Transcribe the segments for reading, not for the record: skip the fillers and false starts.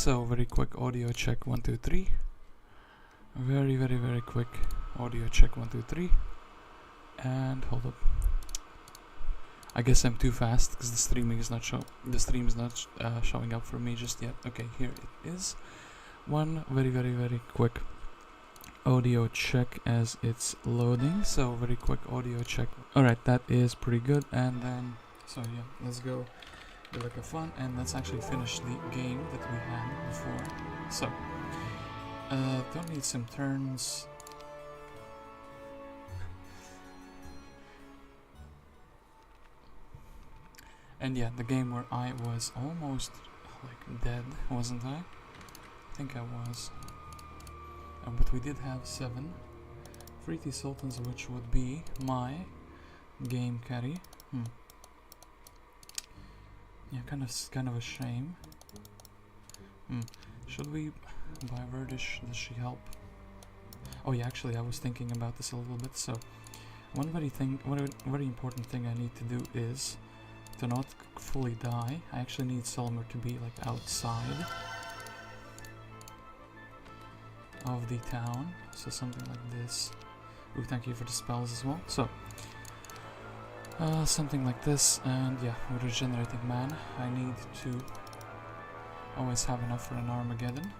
So very quick audio check 1 2 3. Very quick audio check 1 2 3. And hold up. I guess I'm too fast because the stream is not showing up for me just yet. Okay, here it is. One very quick audio check as it's loading. So very quick audio check. Alright, that is pretty good. And then so yeah, let's go do like a fun and let's actually finish the game that we had before. So don't need some turns. And yeah, the game where I was almost like dead, wasn't I? I think I was. But we did have 7 free T Sultans, which would be my game carry. Yeah, kind of a shame. Should we buy Verdish? Does she help? Oh yeah, actually I was thinking about this a little bit. So one very important thing I need to do is to not fully die. I actually need Solmer to be like outside of the town, so something like this. Ooh, thank you for the spells as well. So something like this, and yeah, with regenerating mana I need to always have enough for an Armageddon,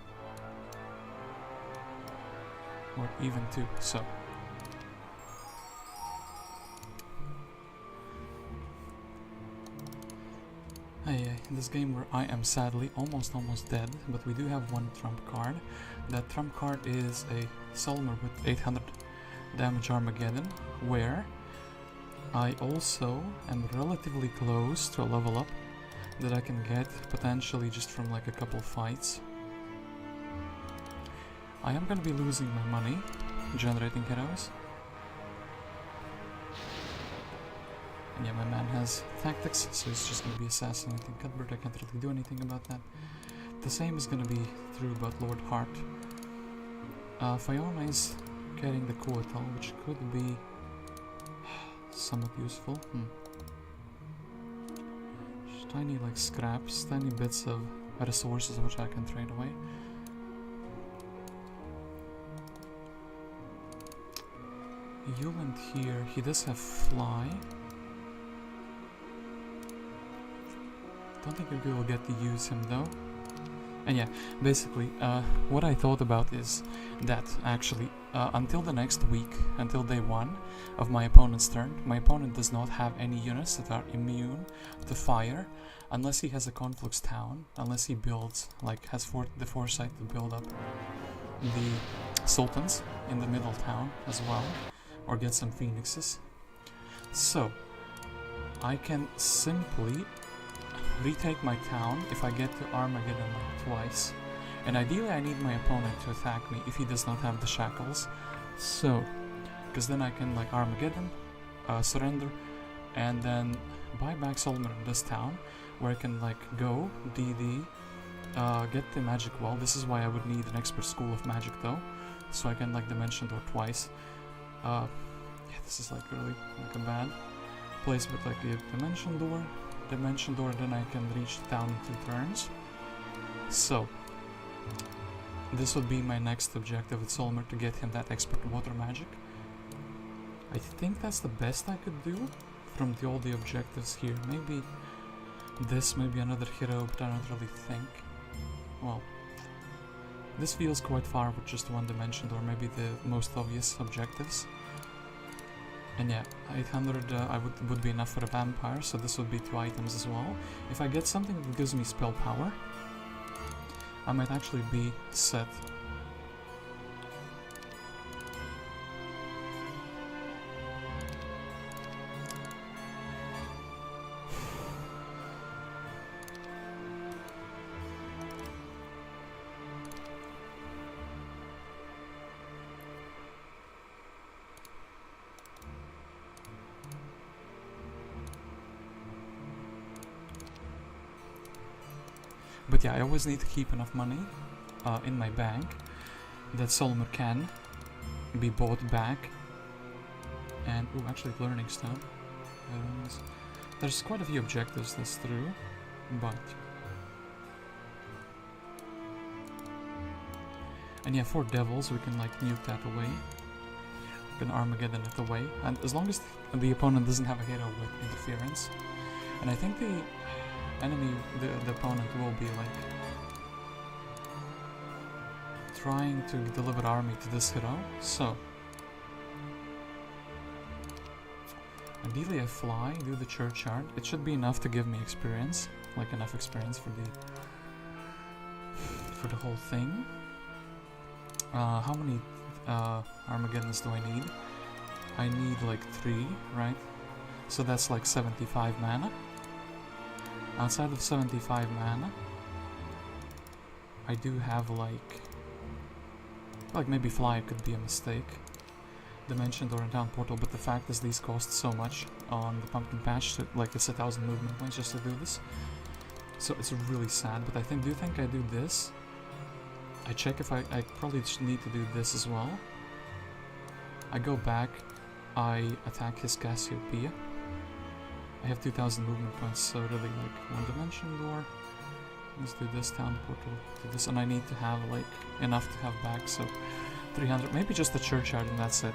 or even 2. So in this game where I am sadly almost dead, but we do have one trump card. That trump card is a Solmer with 800 damage Armageddon, where I also am relatively close to a level up that I can get potentially just from like a couple fights. I am going to be losing my money generating heroes. And yeah, my man has tactics, so he's just going to be assassinating Cuthbert. I can't really do anything about that. The same is going to be true about Lord Hart. Fiona is carrying the Coatal, which could be somewhat useful. Just tiny like scraps, tiny bits of resources which I can trade away. Yuland here, he does have fly. Don't think we will get to use him though. And yeah, basically, what I thought about is that actually, until the next week, until day 1 of my opponent's turn, my opponent does not have any units that are immune to fire, unless he has a Conflux town, unless he builds, like, has the foresight to build up the Sultans in the middle town as well, or get some Phoenixes. So, I can simply retake my town if I get to Armageddon like twice, and ideally I need my opponent to attack me if he does not have the shackles, so because then I can like Armageddon, surrender, and then buy back Solomon in this town where I can like go DD, get the magic well. This is why I would need an expert school of magic though, so I can like Dimension Door twice. Yeah, this is like really like a bad place, but like the Dimension Door, then I can reach the town in 2 turns. So this would be my next objective with Solmer, to get him that expert water magic. I think that's the best I could do from all the objectives here. Maybe this, maybe another hero, but I don't really think. Well, this feels quite far with just 1 dimension, or maybe the most obvious objectives. And yeah, 800 would be enough for a vampire, so this would be 2 items as well. If I get something that gives me spell power, I might actually be set. But yeah, I always need to keep enough money in my bank that Solmer can be bought back. And, ooh, actually learning stuff. There's quite a few objectives that's through, but And yeah, 4 devils, we can like nuke that away. We can Armageddon it away. And as long as the opponent doesn't have a hero with interference. And I think the enemy, the opponent will be like trying to deliver army to this hero. So ideally I fly, do the churchyard. It should be enough to give me experience. Like enough experience for the whole thing. How many Armageddons do I need? I need like 3, right? So that's like 75 mana. Outside of 75 mana, I do have like maybe fly could be a mistake. Dimension or Town Portal, but the fact is these cost so much on the pumpkin patch, so like it's 1,000 movement points just to do this. So it's really sad, but do you think I do this? I check if I probably need to do this as well. I go back, I attack his Cassiopeia. I have 2,000 movement points, so really like 1 dimension door. Let's do this Town Portal, do this, and I need to have like enough to have back, so 300, maybe just the churchyard and that's it.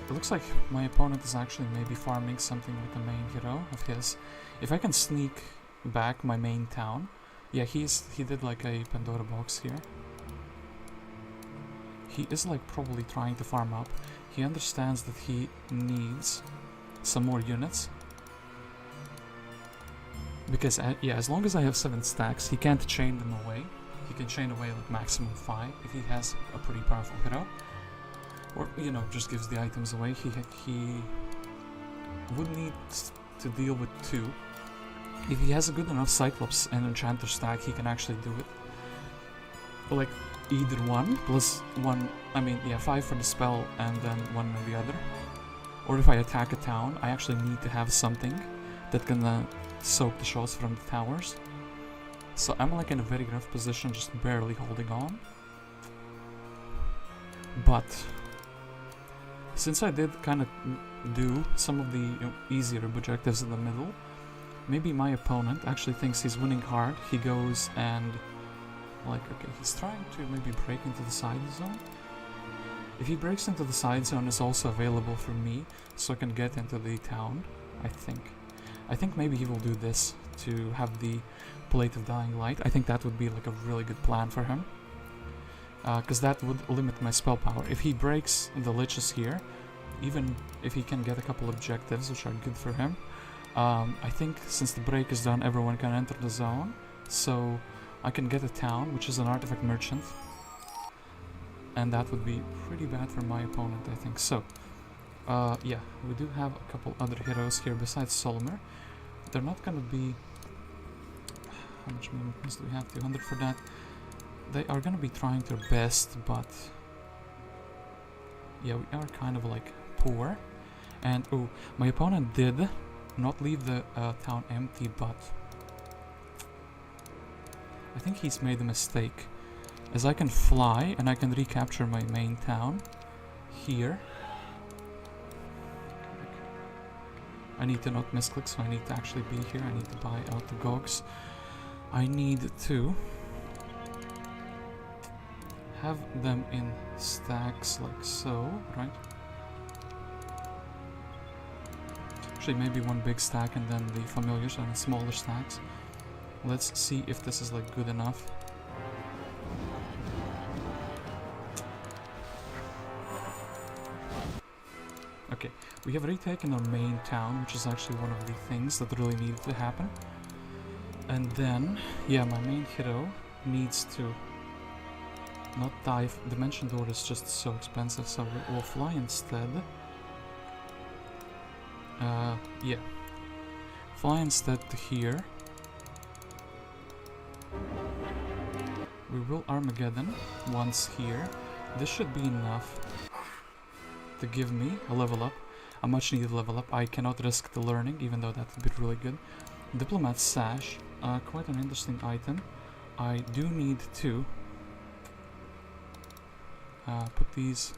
It looks like my opponent is actually maybe farming something with the main hero of his. If I can sneak back my main town, yeah, he did like a Pandora box here. He is like probably trying to farm up. He understands that he needs some more units. Because, yeah, as long as I have 7 stacks, he can't chain them away. He can chain away like maximum 5 if he has a pretty powerful hero. Or, you know, just gives the items away. He would need to deal with 2. If he has a good enough Cyclops and Enchanter stack, he can actually do it. But like, either 1 plus 1, I mean, yeah, 5 for the spell and then 1 on the other. Or if I attack a town, I actually need to have something that can soak the shots from the towers. So I'm like in a very rough position, just barely holding on. But since I did kind of do some of the easier objectives in the middle, maybe my opponent actually thinks he's winning hard. He goes and like, okay, he's trying to maybe break into the side zone. If he breaks into the side zone, it's also available for me, so I can get into the town, I think. I think maybe he will do this to have the Plate of Dying Light. I think that would be like a really good plan for him. Because that would limit my spell power. If he breaks the Liches here, even if he can get a couple objectives, which are good for him, I think since the break is done, everyone can enter the zone. So I can get a town, which is an artifact merchant. And that would be pretty bad for my opponent, I think. So, yeah, we do have a couple other heroes here besides Solomir. They're not gonna be... How much movement points do we have? 200 for that. They are gonna be trying their best, but... Yeah, we are kind of like poor. And, oh, my opponent did not leave the town empty, but... I think he's made a mistake. As I can fly, and I can recapture my main town here. I need to not misclick, so I need to actually be here. I need to buy out the Gogs. I need to have them in stacks like so, right? Actually, maybe 1 big stack and then the familiars and smaller stacks. Let's see if this is like good enough. Okay, we have retaken our main town, which is actually one of the things that really needed to happen. And then, yeah, my main hero needs to not die. Dimension Door is just so expensive, so we'll fly instead. Yeah. Fly instead to here. We will Armageddon once here. This should be enough to give me a level up, a much needed level up. I cannot risk the learning, even though that would be really good. Diplomat Sash, quite an interesting item. I do need to put these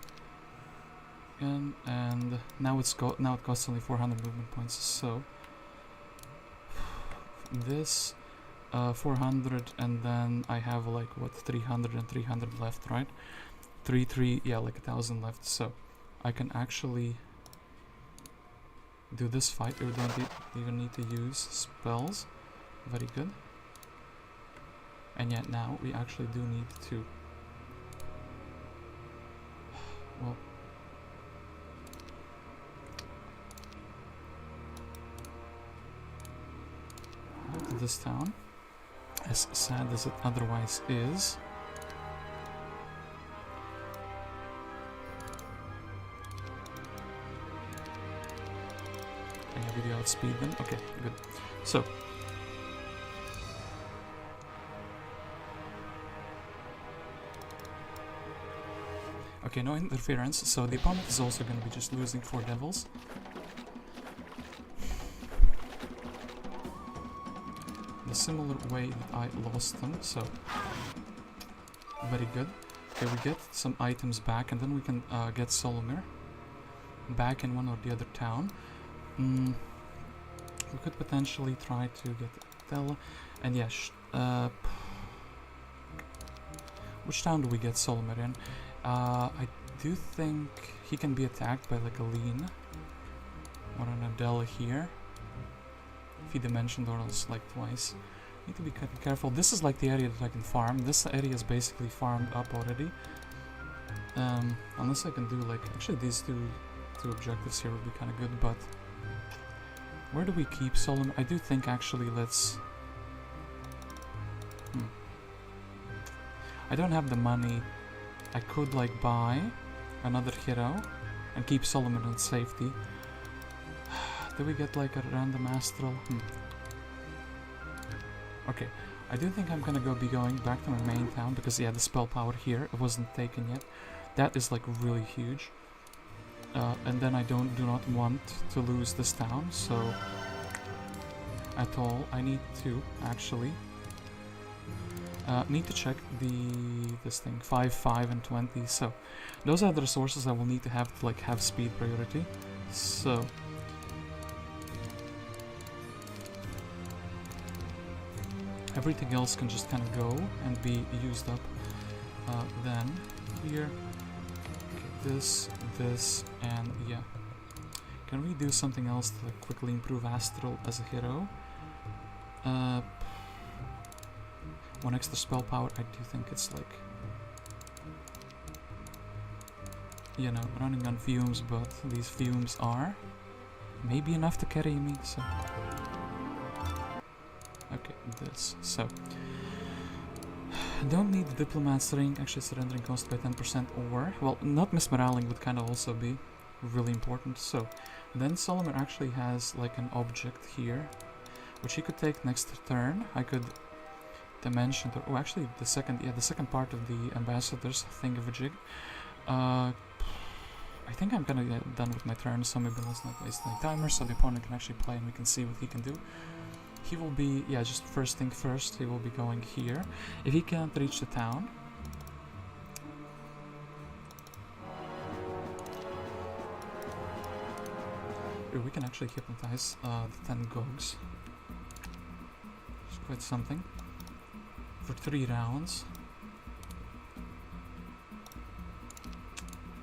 in, and now it costs only 400 movement points. So this 400, and then I have like what 300 and 300 left, right? 3, yeah, like 1,000 left. So I can actually do this fight. We don't even need to use spells. Very good. And yet now we actually do need to, well, go to this town, as sad as it otherwise is. Can I video outspeed them? Okay, good. So okay, no interference, so the opponent is also going to be just losing 4 devils. The similar way that I lost them, so very good. Okay, we get some items back, and then we can get Solomir back in one or the other town. We could potentially try to get Della, and yeah, which town do we get Solomir in? I do think he can be attacked by like a lean or an Adela here. If he dimensioned or else like twice. Need to be careful. This is like the area that I can farm. This area is basically farmed up already. Unless I can do like, actually these two objectives here would be kind of good, but where do we keep Solomon? I do think actually let's... I don't have the money. I could like buy another hero and keep Solomon in safety. Do we get like a random astral? Okay, I do think I'm gonna be going back to my main town because yeah, the spell power here, it wasn't taken yet. That is like really huge. And then I do not want to lose this town, so at all I need to actually need to check this thing 5, 5, and 20. So those are the resources I will need to have like have speed priority. So everything else can just kind of go and be used up. Then here, okay, this, and yeah. Can we do something else to like quickly improve Astral as a hero? One extra spell power, I do think it's like, you know, running on fumes, but these fumes are maybe enough to carry me, so... Okay, this, so... Don't need the Diplomat's Ring, actually surrendering cost by 10%, or... Well, not mismoraling would kind of also be really important, so... Then Solomon actually has like an object here, which he could take next turn. I could dimension to... Oh, actually the second part of the Ambassador's Thingamajig. I think I'm gonna get done with my turn, so maybe let's not waste any timer, so the opponent can actually play and we can see what he can do. He will be, yeah, just first thing first, he will be going here. If he can't reach the town... we can actually hypnotize the 10 Gogs. It's quite something. For 3 rounds.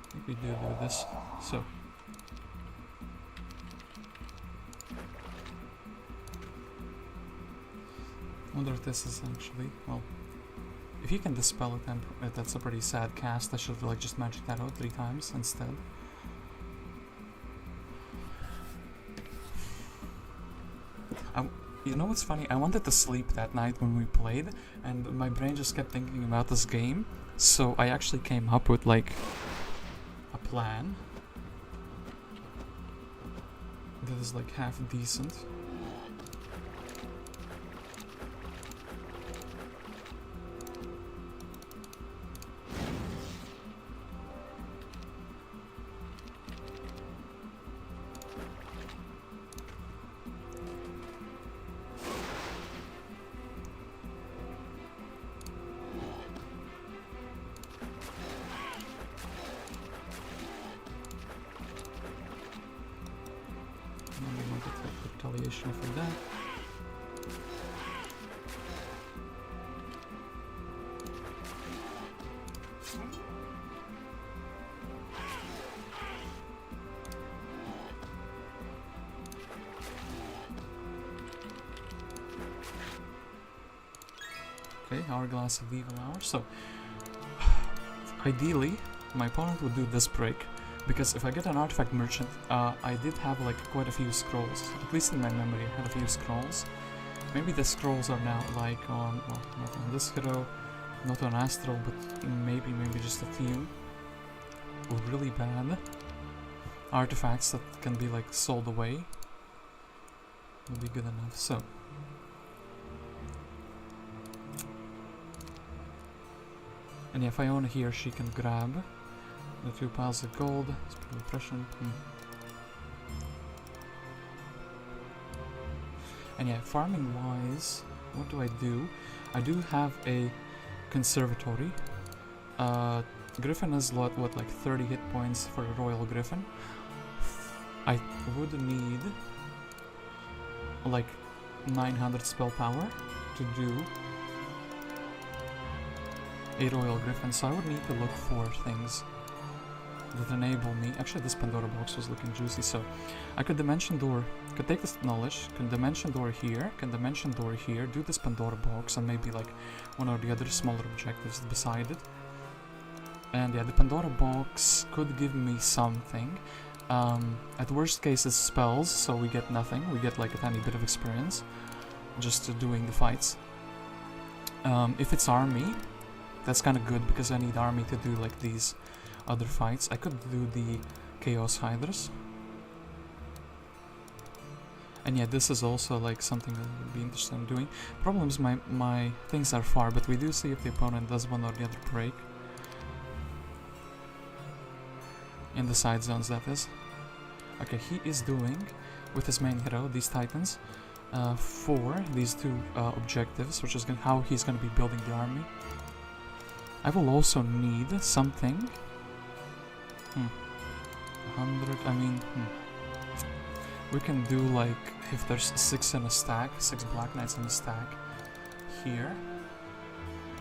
I think we do this. So. I wonder if this is actually, well, if he can dispel it, then that's a pretty sad cast. I should like just magic that out 3 times instead. You know what's funny? I wanted to sleep that night when we played, and my brain just kept thinking about this game, so I actually came up with like a plan that is like half decent. For that. Okay, Hourglass of Evil Hour. So, ideally, my opponent would do this break, because if I get an Artifact Merchant, I did have like quite a few scrolls, at least in my memory I had a few scrolls. Maybe the scrolls are now like on, well, not on this hero, not on Astral, but maybe just a few really bad artifacts that can be like sold away will be good enough. So and yeah, if Iona here, she can grab the 2 piles of gold. Speed of Oppression. And yeah, farming wise, what do? I do have a conservatory. Griffin is what like 30 hit points for a Royal Griffin. I would need like 900 spell power to do a Royal Griffin, so I would need to look for things that enable me. Actually, this Pandora box was looking juicy, so I could Dimension Door, could take this Knowledge, can Dimension Door here, can Dimension Door here, do this Pandora box, and maybe like one or the other smaller objectives beside it. And yeah, the Pandora box could give me something. At worst case, it's spells, so we get nothing. We get like a tiny bit of experience just doing the fights. If it's army, that's kind of good because I need army to do like these other fights. I could do the Chaos Hydras. And yeah, this is also like something that I would be interested in doing. Problem is my things are far, but we do see if the opponent does one or the other break. In the side zones, that is. Okay, he is doing, with his main hero, these Titans, for these 2 objectives, which is how he's going to be building the army. I will also need something. 100, I mean, we can do like, if there's 6 in a stack, 6 Black Knights in a stack, here.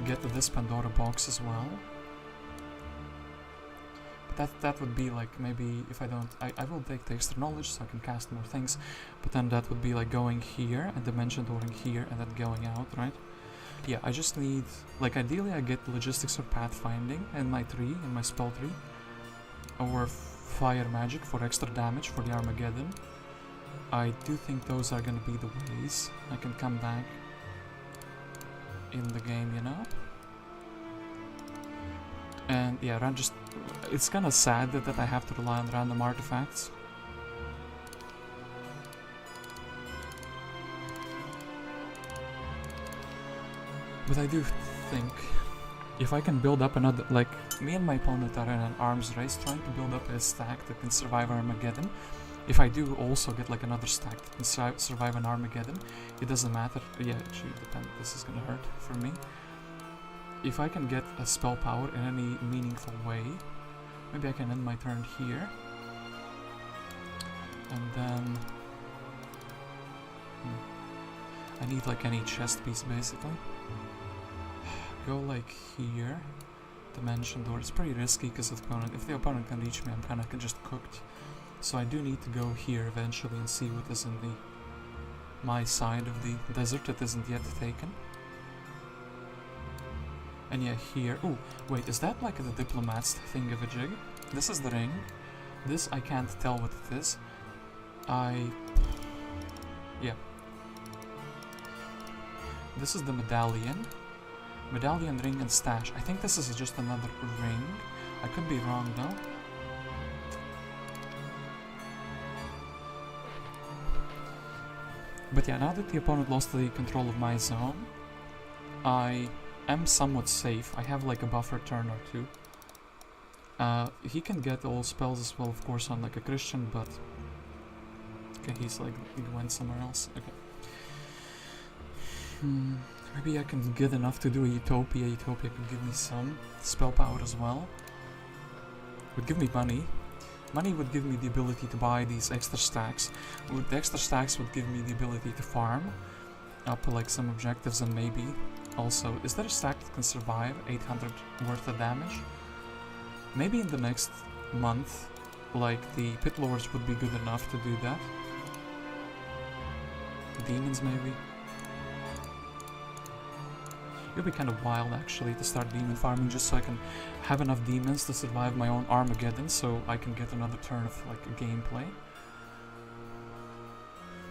Get this Pandora box as well. That would be like, maybe if I don't, I will take the extra knowledge so I can cast more things, but then that would be like going here and Dimension Dooring here and then going out, right? Yeah, I just need, like ideally I get Logistics or Pathfinding in my tree, in my spell tree, or Fire Magic for extra damage for the Armageddon. I do think those are gonna be the ways I can come back in the game, you know? And yeah, it's kind of sad that I have to rely on random artifacts. But I do think if I can build up another, like me and my opponent are in an arms race trying to build up a stack that can survive Armageddon. If I do also get like another stack that can survive an Armageddon, it doesn't matter. Yeah, actually, this is gonna hurt for me. If I can get a spell power in any meaningful way, maybe I can end my turn here. And then I need like any chest piece basically. Go like here. Dimension Door. It's pretty risky because if the opponent can reach me, I'm kind of just cooked. So I do need to go here eventually and see what is in my side of the desert that isn't yet taken. And yeah, here. Oh, wait, is that like the Diplomat's thingamajig? This is the ring. This I can't tell what it is. Yeah. This is the medallion. Medallion, ring, and stash. I think this is just another ring. I could be wrong though. But yeah, now that the opponent lost the control of my zone, I am somewhat safe. I have like a buffer turn or 2. He can get all spells as well, of course, on like a Christian, but okay, he went somewhere else. Okay. Maybe I can get enough to do a Utopia. Utopia could give me some spell power as well. Would give me money. Money would give me the ability to buy these extra stacks. The extra stacks would give me the ability to farm up like some objectives, and maybe also, is there a stack that can survive 800 worth of damage? Maybe in the next month, like the Pit Lords would be good enough to do that. Demons maybe. It'll be kind of wild actually to start demon farming just so I can have enough demons to survive my own Armageddon, so I can get another turn of like a gameplay.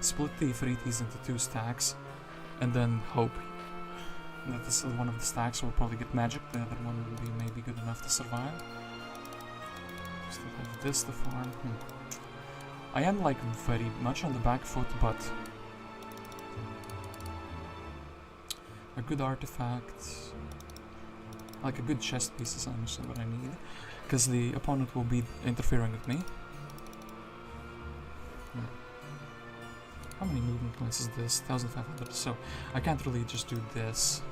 Split the Ifritis into 2 stacks, and then hope that this is one of the stacks will probably get magic, the other one will be maybe good enough to survive. Still have this to farm. I am like very much on the back foot, but a good artifact, like a good chest piece is honestly what I need, because the opponent will be interfering with me. How many movement points is this? 1500, so I can't really just do this.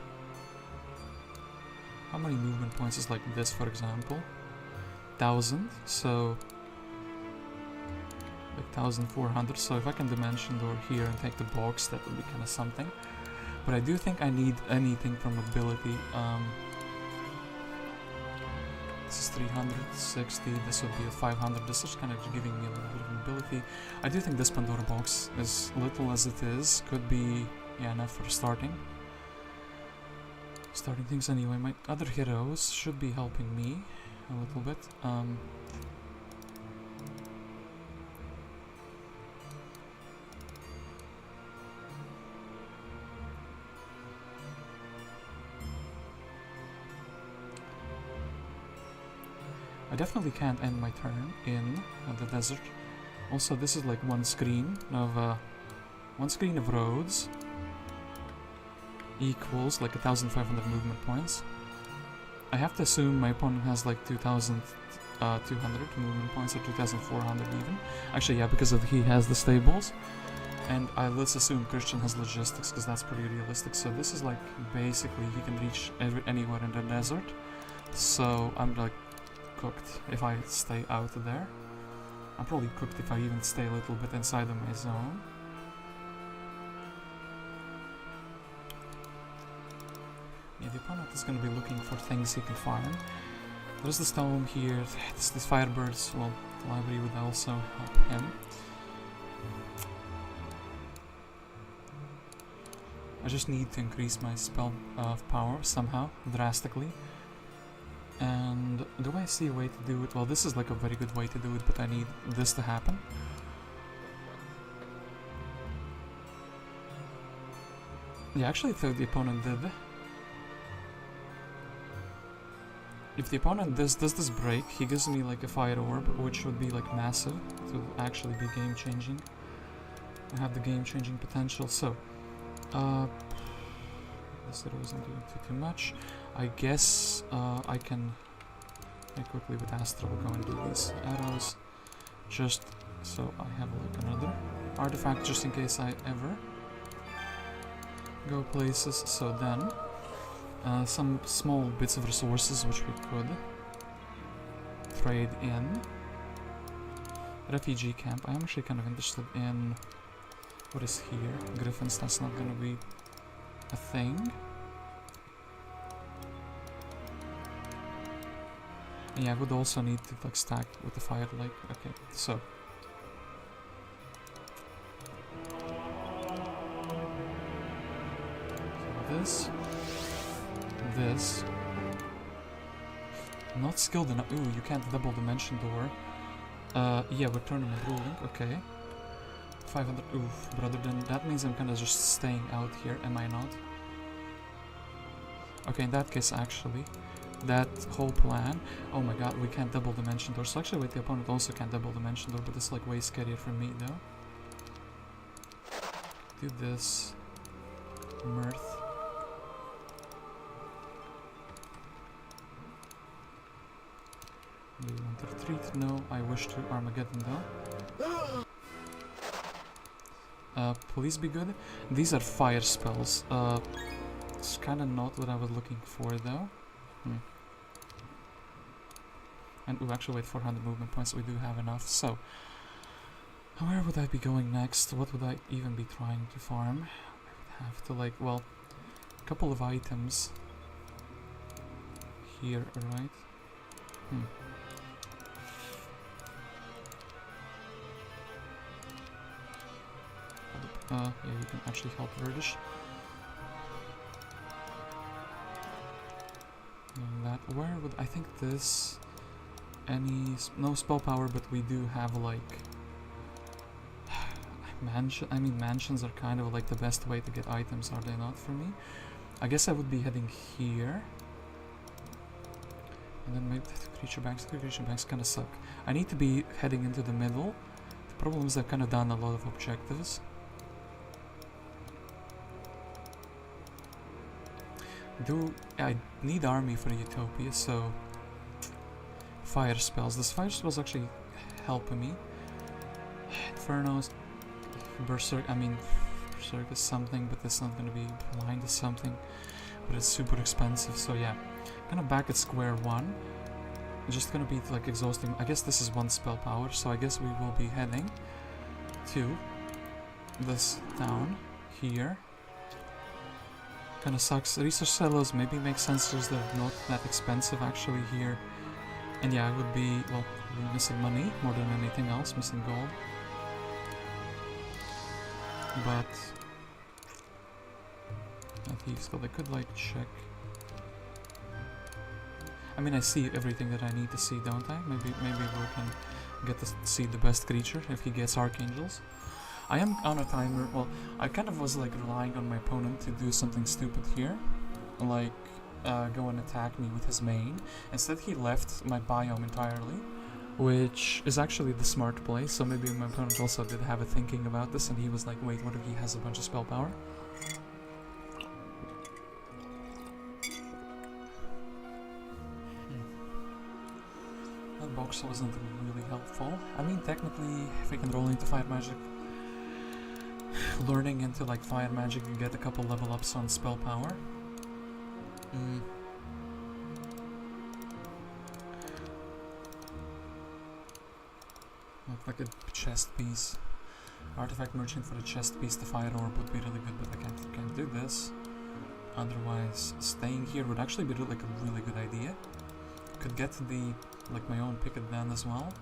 How many movement points is like this, for example? 1000, so like 1400, so if I can Dimension Door here and take the box, that would be kind of something. But I do think I need anything from ability. This is 360, this would be a 500, this is kind of giving me a little bit of ability. I do think this Pandora box, as little as it is, could be enough for starting things anyway. My other heroes should be helping me a little bit. I definitely can't end my turn in the desert. Also, this is like one screen of roads equals like 1500 movement points. I have to assume my opponent has like 2200 movement points or 2400 even. Actually, yeah, because he has the stables. And let's assume Christian has logistics, because that's pretty realistic. So this is like basically he can reach anywhere in the desert. So I'm like cooked if I stay out there. I'm probably cooked if I even stay a little bit inside of my zone. Yeah, the opponent is going to be looking for things he can farm. There's the stone here, these firebirds, well, the library would also help him. I just need to increase my spell power somehow, drastically. And do I see a way to do it? Well, this is like a very good way to do it, but I need this to happen. Yeah, actually, I thought the opponent did. If the opponent does this break, he gives me like a fire orb, which would be like massive to actually be game changing. I have the game changing potential, so this wasn't doing too much. I guess I can very quickly with Astral go and do these arrows, just so I have like another artifact just in case I ever go places. So then some small bits of resources which we could trade in. Refugee camp. I'm actually kind of interested in what is here. Griffins, that's not gonna be a thing. And yeah, I would also need to like stack with the fire lake. Okay, so this not skilled enough. Ooh, you can't double dimension door. Yeah, we're tournament ruling. Okay, 500. Oof, brother. Then that means I'm kind of just staying out here, am I not? Okay, in that case, actually, that whole plan. Oh my god, we can't double dimension door. So actually, wait, the opponent also can't double dimension door, but it's like way scarier for me though. Do this. Mirth. Do you want to retreat? No, I wish to Armageddon though. Please be good. These are fire spells. It's kinda not what I was looking for though. And we actually wait 400 movement points, we do have enough. So, where would I be going next? What would I even be trying to farm? I would have to like, well, a couple of items here, right? Yeah, you can actually help Verdish. where would I think this? No spell power, but we do have like mansions are kind of like the best way to get items, are they not? For me, I guess I would be heading here, and then maybe creature banks. Creature banks kind of suck. I need to be heading into the middle. The problem is I've kind of done a lot of objectives. I need army for Utopia, so fire spells. This fire spells actually helping me. Infernos, Berserk. I mean, Berserk is something, but it's not going to be blind is something, but it's super expensive. So yeah, kind of back at square one. It's just going to be like exhausting. I guess this is one spell power, so I guess we will be heading to this town here. Kind of sucks. Research sellers maybe makes sense because they're not that expensive actually here. And yeah, I would be, well, missing money more than anything else, missing gold. But not thieves, but I could like check. I mean, I see everything that I need to see, don't I? Maybe we can get to see the best creature if he gets archangels. I am on a timer. Well, I kind of was like relying on my opponent to do something stupid here, like go and attack me with his main. Instead, he left my biome entirely, which is actually the smart play. So maybe my opponent also did have a thinking about this, and he was like, "Wait, what if he has a bunch of spell power?" That box wasn't really helpful. I mean, technically, if we can roll into fire magic. Learning into like fire magic, you get a couple level ups on spell power. Like a chest piece. Artifact merchant for the chest piece, the fire orb would be really good, but I can't do this. Otherwise, staying here would actually be like a really good idea. Could get the like my own picket then as well.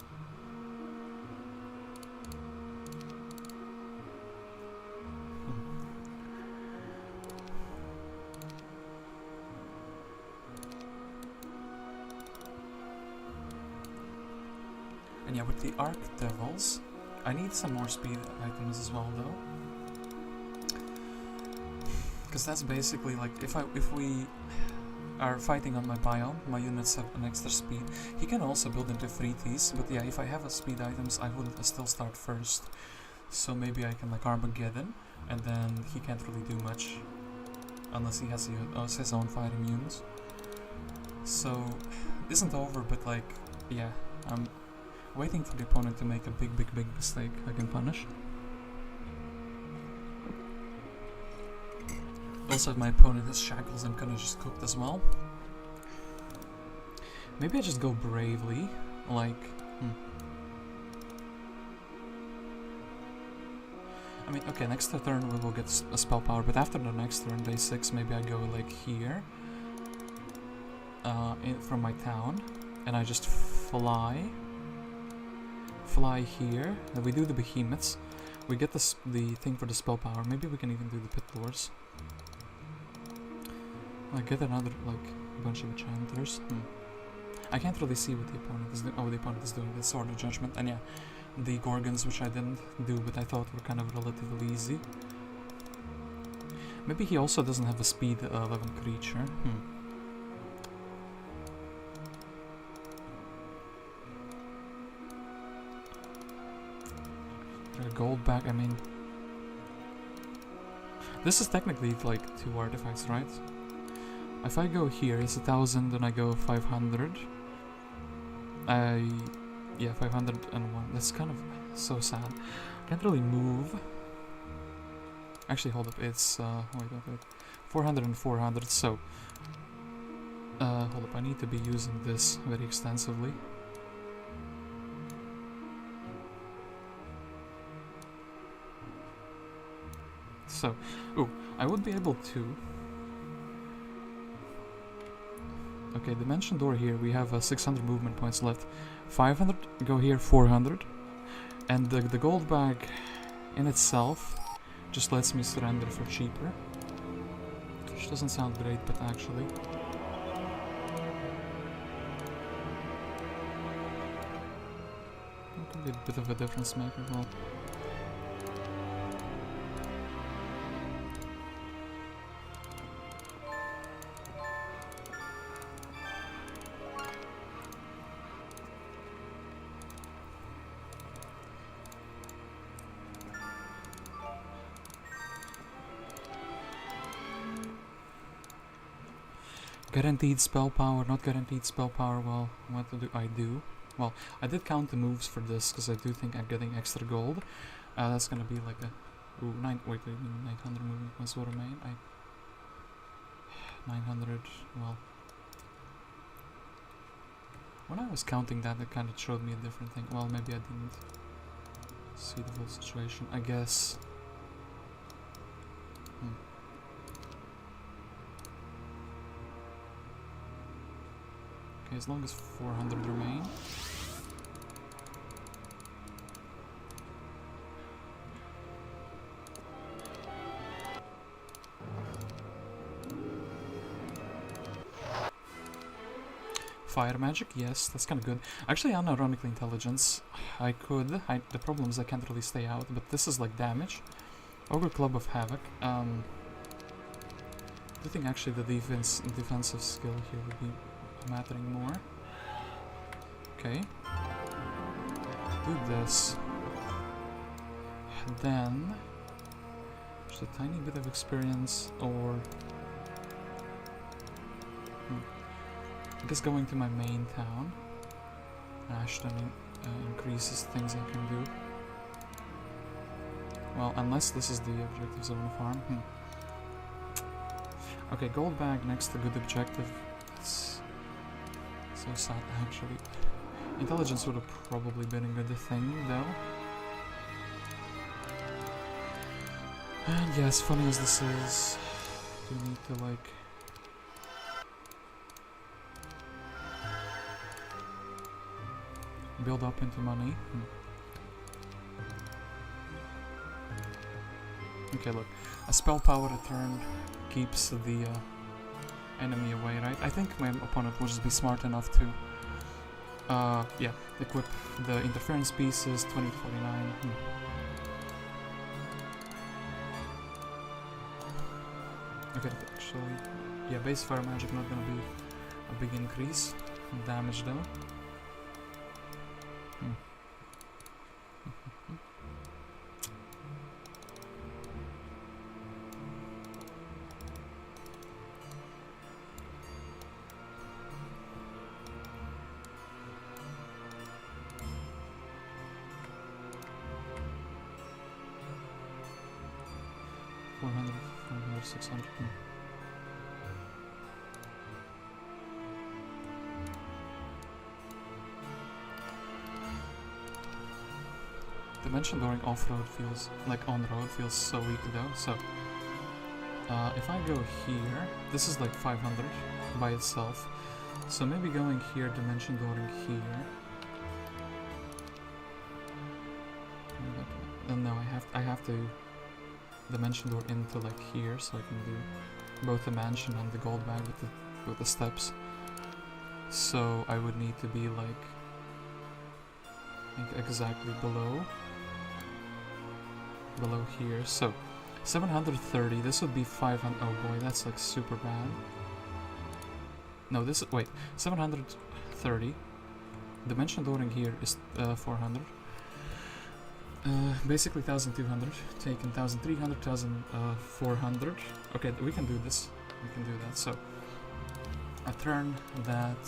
And yeah, with the Arc Devils, I need some more speed items as well though. Because that's basically like, if we are fighting on my biome, my units have an extra speed. He can also build into 3Ts, but yeah, if I have a speed items, I would still start first. So maybe I can like Armageddon, and then he can't really do much. Unless he has his own fighting units. So, it isn't over, but like, yeah, I'm waiting for the opponent to make a big mistake I can punish. Also, if my opponent has shackles, I'm kinda just cooked as well. Maybe I just go bravely, like, I mean, okay, next turn we will get a spell power, but after the next turn, day 6, maybe I go like here, from my town, and I just fly here, and we do the behemoths, we get the thing for the spell power, maybe we can even do the pit lords. I get another, like, bunch of enchanters. I can't really see what the opponent is doing. Oh, the opponent is doing the Sword of Judgment, and yeah, the Gorgons, which I didn't do, but I thought were kind of relatively easy. Maybe he also doesn't have a speed 11 creature. Gold back, I mean... This is technically like 2 artifacts, right? If I go here, it's 1,000, and I go 500. Yeah, 501. That's kind of so sad. Can't really move. Actually, hold up. It's wait. 400 and 400. So, hold up. I need to be using this very extensively. So, I would be able to. Okay, dimension door here, we have 600 movement points left. 500, go here, 400. And the gold bag in itself just lets me surrender for cheaper. Which doesn't sound great, but actually. actually a bit of a difference maker. Well, guaranteed spell power, not guaranteed spell power. Well, what do I do? Well, I did count the moves for this because I do think I'm getting extra gold. That's gonna be like a 900 movement points will remain. 900. Well, when I was counting that, it kind of showed me a different thing. Well, maybe I didn't see the whole situation. I guess. Okay, as long as 400 remain. Fire magic, yes, that's kind of good. Actually, unironically intelligence, I could. The problem is I can't really stay out, but this is like damage. Ogre Club of Havoc. I think actually the defensive skill here would be mattering more. Okay. Do this. And then just a tiny bit of experience, or I guess going to my main town. Ashton increases things I can do. Well, unless this is the objective zone of harm. Okay, gold bag next to good objective. It's so sad, actually. Intelligence would have probably been a good thing, though. And yes, funny as this is, you need to like build up into money. Okay, look, a spell power return keeps the enemy away, right? I think my opponent will just be smart enough to yeah, equip the interference pieces, 20 to 49. Okay, actually, yeah, base fire magic not gonna be a big increase in damage though. 400, 500, 600. Dimension Dooring off-road feels, like on-road feels so weak though, so if I go here, this is like 500 by itself, so maybe going here, Dimension Dooring here. No, I have to Dimension Door into like here, so I can do both the mansion and the gold bag with the steps. So I would need to be like, I think exactly below here. So 730. This would be 500. Oh boy, that's like super bad. No, this is, wait, 730. Dimension Dooring here is 400. Basically 1200, taken 1300, 1400. Okay, we can do this. We can do that. So a turn that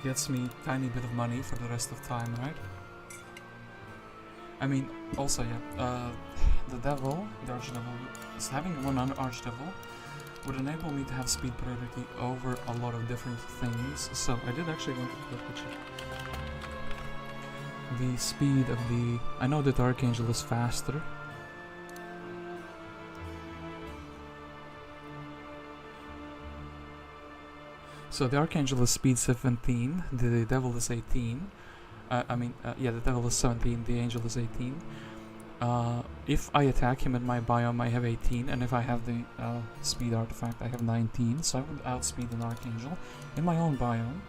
gets me tiny bit of money for the rest of time, right? I mean, also, yeah, the devil, the archdevil, is having one archdevil would enable me to have speed priority over a lot of different things. So I did actually want to quickly check the speed of the... I know that Archangel is faster. So the Archangel is speed 17, the Devil is 18. Yeah, the Devil is 17, the Angel is 18. If I attack him in my biome, I have 18, and if I have the speed artifact, I have 19. So I would outspeed an Archangel in my own biome.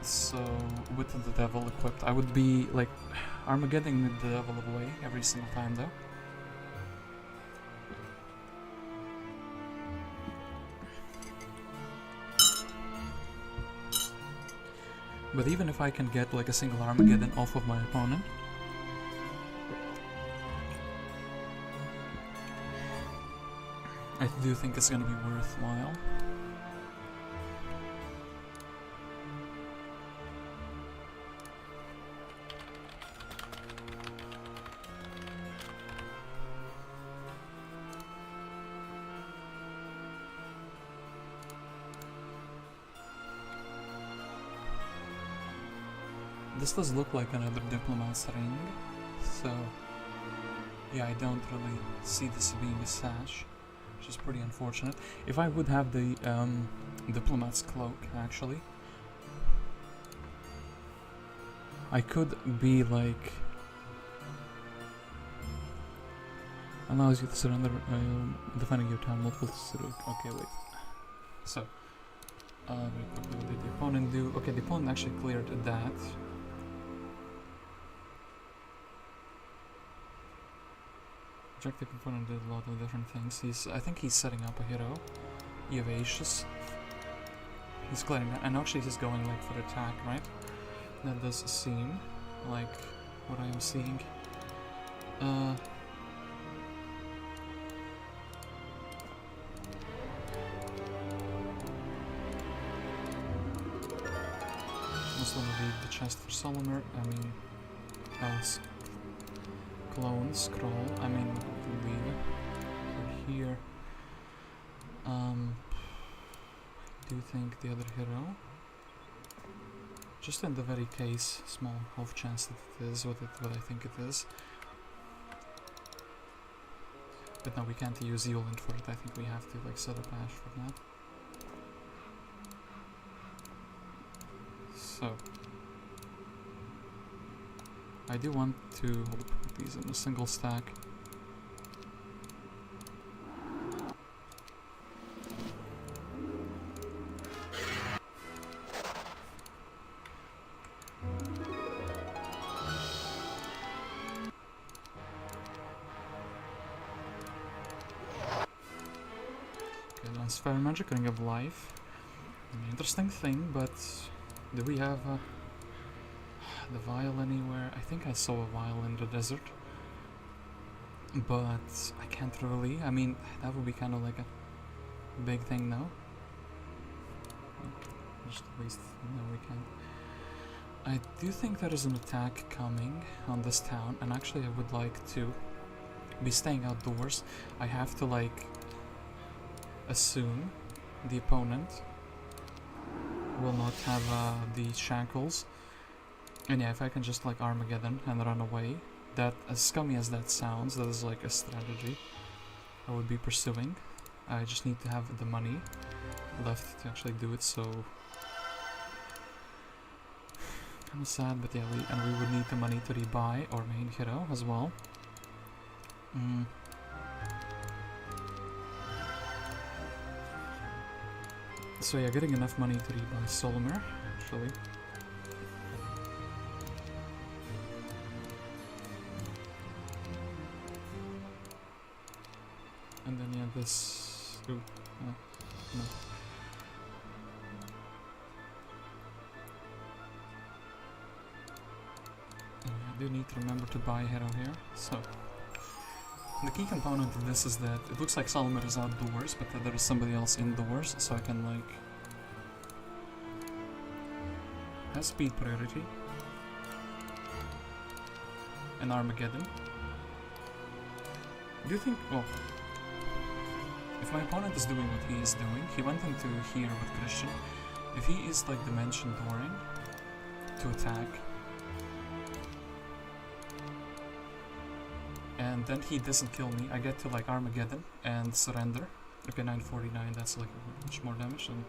So, with the devil equipped, I would be like Armageddon the devil away every single time though. But even if I can get like a single Armageddon off of my opponent, I do think it's gonna be worthwhile. This does look like another Diplomat's ring, so yeah, I don't really see this being a sash, which is pretty unfortunate. If I would have the Diplomat's cloak, actually, I could be like... allows you to surrender defending your town multiple... okay, wait. So, very quickly, what did the opponent do? Okay, the opponent actually cleared that. Objective component did a lot of different things. I think he's setting up a hero. Evacious. He's clearing that, and actually he's going like for attack, right? That does seem like what I am seeing. Also leave the chest for Solimer. I mean, else. Clone, scroll, I mean, leave here. I do think the other hero, just in the very case, small half chance that it is what I think it is. But no, we can't use Yulin for it. I think we have to like set up Ash for that. So I do want to put these in a single stack. Okay, that's Fire Magic, Ring of Life. An interesting thing, but do we have the vial anywhere? I think I saw a vial in the desert, but I can't really. I mean, that would be kind of like a big thing now. Just waste. No, we can't. I do think there is an attack coming on this town, and actually I would like to be staying outdoors. I have to like assume the opponent will not have the shackles. And yeah, if I can just like Armageddon and run away, that, as scummy as that sounds, that is like a strategy I would be pursuing. I just need to have the money left to actually do it, so kind of sad, but yeah, we would need the money to rebuy our main hero as well. So yeah, getting enough money to rebuy Solimer, actually. And then yeah, this... Ooh, no. I do need to remember to buy a hero here, so... The key component of this is that it looks like Solimer is outdoors, but that there is somebody else indoors, so I can like... has speed priority. And Armageddon. Do you think... well... if my opponent is doing what he is doing, he went into here with Christian. If he is like dimension dooring to attack, and then he doesn't kill me, I get to like Armageddon and surrender. Okay, 949, that's like much more damage than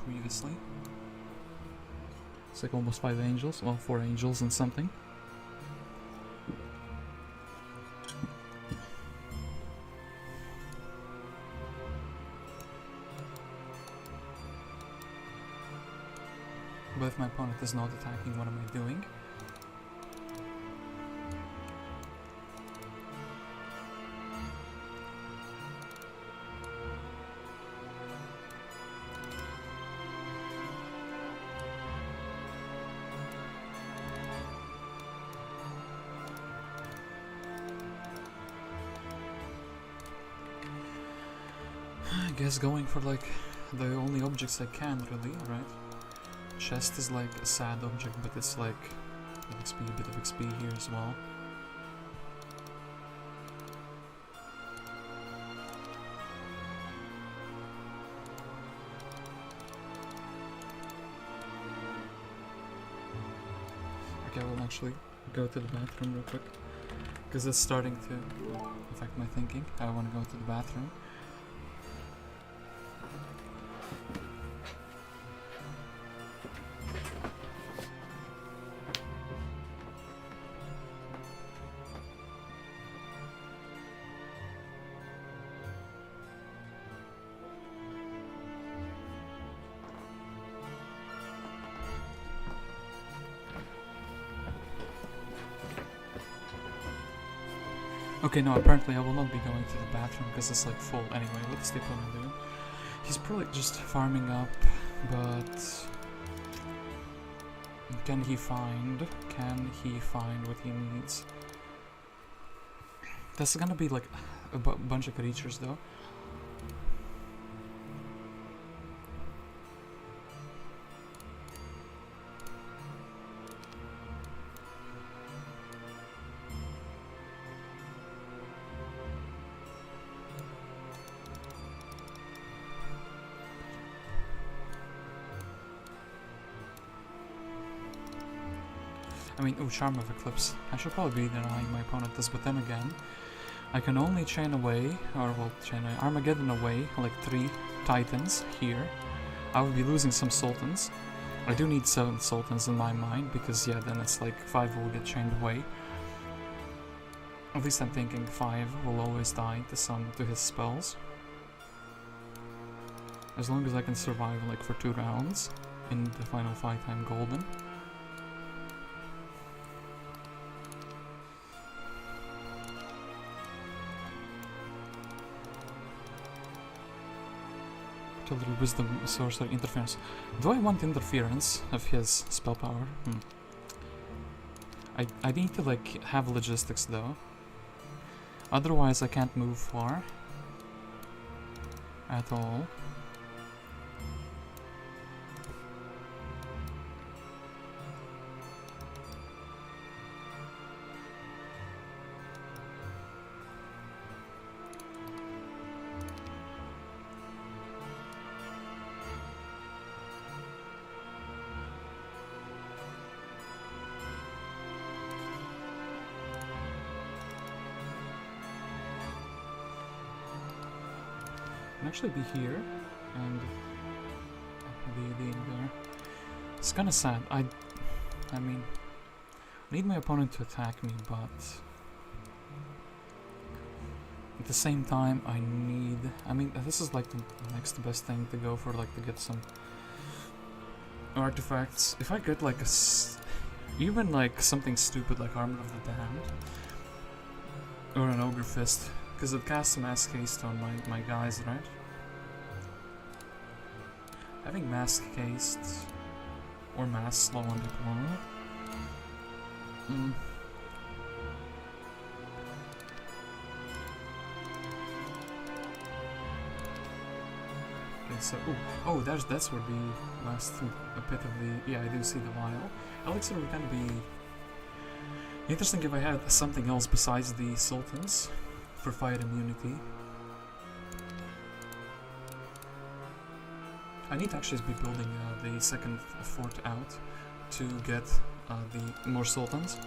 previously. It's like almost 5 angels, well 4 angels and something. But if my opponent is not attacking, what am I doing? I guess going for like the only objects I can, really, right? Chest is like a sad object, but it's like XP, a bit of XP here as well. Okay, I will actually go to the bathroom real quick, because it's starting to affect my thinking. I want to go to the bathroom. Okay, no, apparently I will not be going to the bathroom because it's like full. Anyway, what's the opponent doing? He's probably just farming up, but can he find what he needs? That's gonna be like a bunch of creatures though. I mean, ooh, Charm of Eclipse. I should probably be denying my opponent this, but then again, I can only chain away, or well, chain Armageddon away, like 3 Titans here. I would be losing some Sultans. I do need 7 Sultans in my mind, because yeah, then it's like 5 will get chained away. At least I'm thinking 5 will always die to his spells. As long as I can survive like for 2 rounds in the final fight, I'm golden. A little wisdom, sorcery, interference. Do I want interference of his spell power? I need to like have logistics though. Otherwise I can't move far at all. Actually be here and be there. It's kinda sad. I mean, I need my opponent to attack me, but at the same time I mean, this is like the next best thing to go for, like to get some artifacts. If I get like even like something stupid like Armor of the Damned or an Ogre Fist, because it casts a Mask Haste on my guys, right? Having Mask Haste or Mass Slow on deployment. Okay, so oh, that's where the last bit of the I do see the vial. Elixir would kind of be interesting if I had something else besides the Sultans for fire immunity. I need to actually be building the second fort out to get the more Sultans.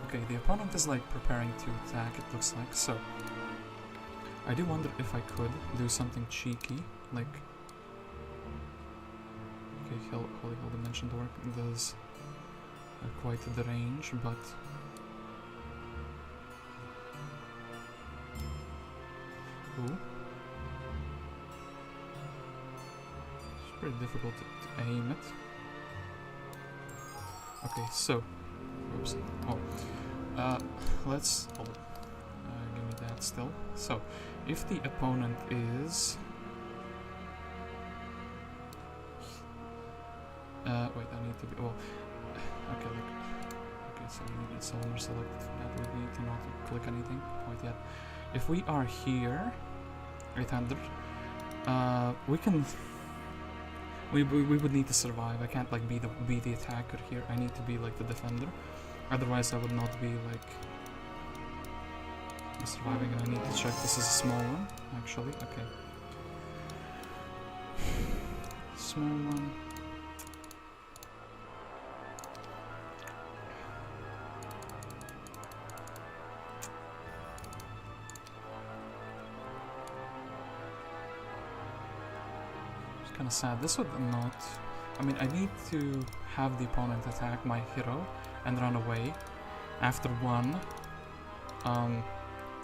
Okay, the opponent is like preparing to attack, it looks like, so I do wonder if I could do something cheeky, like okay, Holy Hell Dimension Door does quite the range, but ooh. very difficult to aim it. Okay, so, oops. Oh, let's. Oh, give me that still. So, if the opponent is. Wait, I need to be. Well, okay, look. Okay, so we need a cylinder select. That we need to not click anything quite yet. If we are here, 800, we can. We would need to survive. I can't like be the attacker here. I need to be like the defender. Otherwise, I would not be like surviving. And I need to check. This is a small one, actually. Okay, small one. Kind of sad. This would not. I mean, I need to have the opponent attack my hero and run away after one,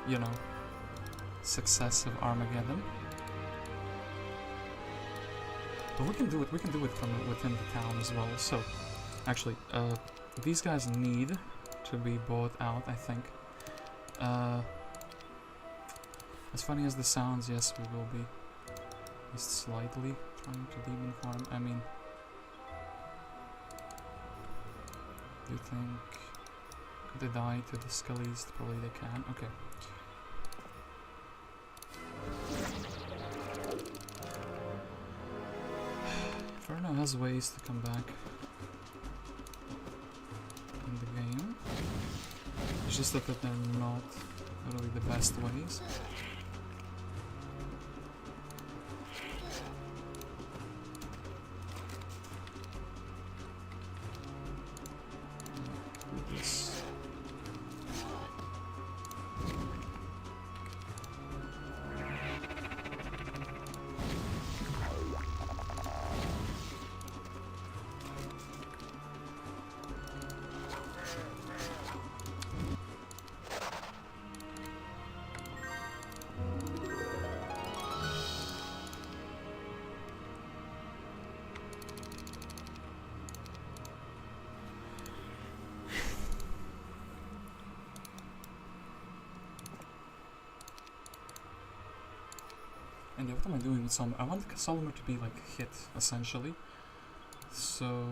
you know, successive Armageddon. But we can do it. We can do it from within the town as well. So, actually, these guys need to be bought out. I think. As funny as this sounds, yes, we will be. At least slightly. Trying to demon farm. I mean, do you think could they die to the Skellies? Probably they can. Okay. Inferno has ways to come back in the game. It's just that they're not really the best ways. And yeah, what am I doing with Solomon? I want Solomon to be like hit, essentially. So...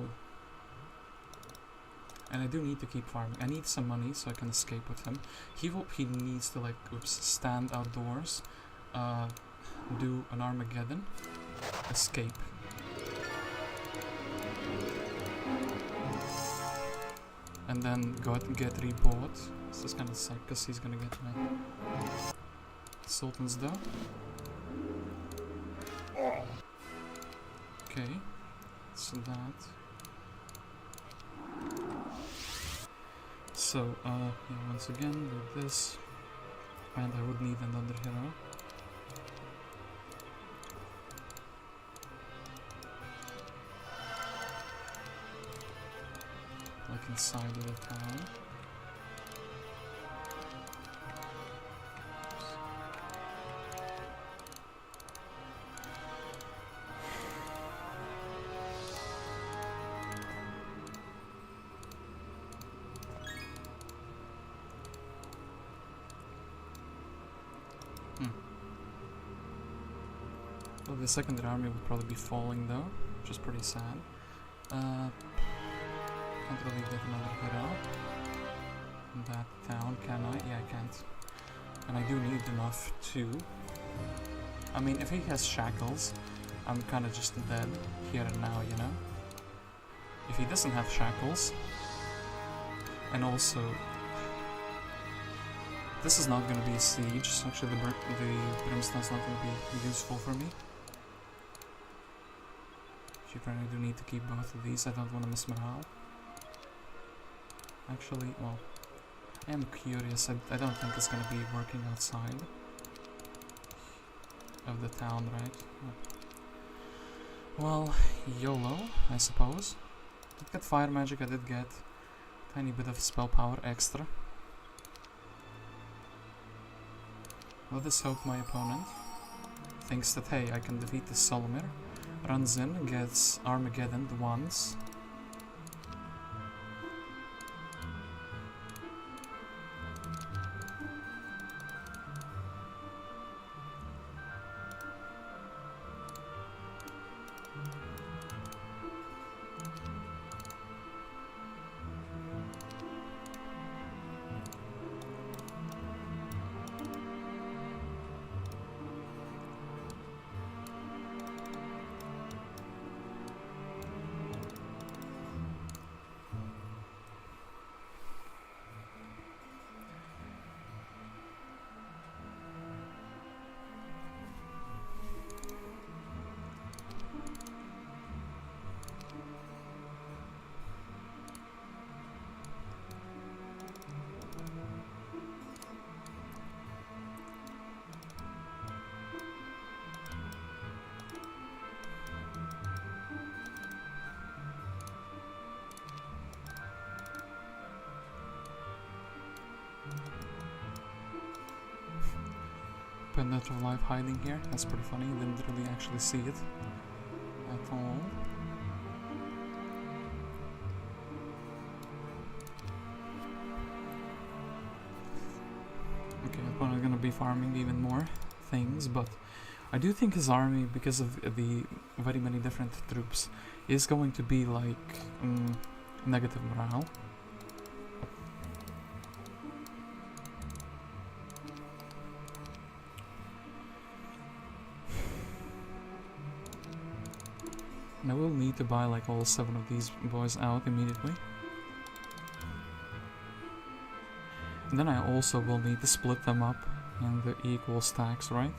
And I do need to keep farming. I need some money so I can escape with him. He needs to like, oops, stand outdoors, do an Armageddon, escape. And then get rebought. This is kinda suck because he's gonna get my Sultan's though. Okay, so that. So, yeah, once again, do this. And I would need another hero. Like inside of the town. Well, the secondary army would probably be falling though, which is pretty sad. Can't really get another hero in that town, can I? Yeah, I can't. And I do need enough to... I mean, if he has shackles, I'm kinda just dead here and now, you know? If he doesn't have shackles, and also... This is not gonna be a siege, so actually the Brimstone's not gonna be useful for me. I do need to keep both of these, I don't want to miss morale. Actually, well, I am curious, I don't think it's going to be working outside of the town, right? Well, YOLO, I suppose. I did get fire magic, I did get a tiny bit of spell power extra. Let us hope my opponent thinks that, hey, I can defeat this Solomir runs in, gets Armageddon once. Pendant of Life hiding here, that's pretty funny, didn't really actually see it at all. Okay, I'm probably gonna be farming even more things, but I do think his army, because of the very many different troops, is going to be like negative morale. And I will need to buy like all 7 of these boys out immediately. And then I also will need to split them up in the equal stacks, right?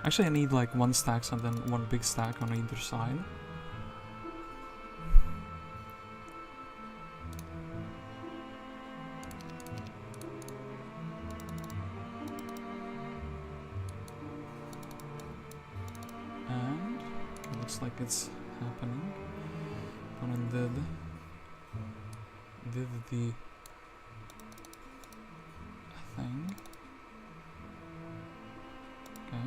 Actually, I need like 1 stack and then 1 big stack on either side. And it looks like it's happening. Opponent did the thing. Okay.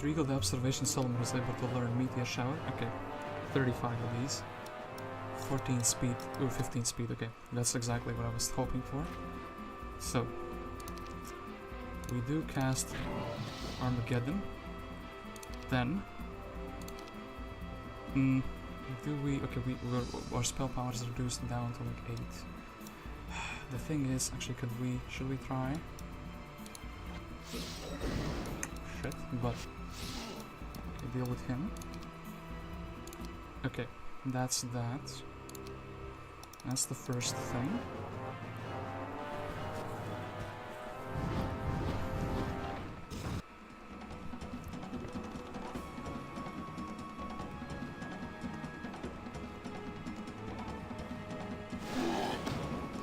Regal the observation Solomon was able to learn Meteor Shower. Okay, 35 of these. 14 speed, 15 speed, okay. That's exactly what I was hoping for. So, we do cast Armageddon. Then, do we, okay, our spell power is reduced down to like 8. The thing is, actually, should we try? Shit, but deal with him. Okay, that's that. That's the first thing.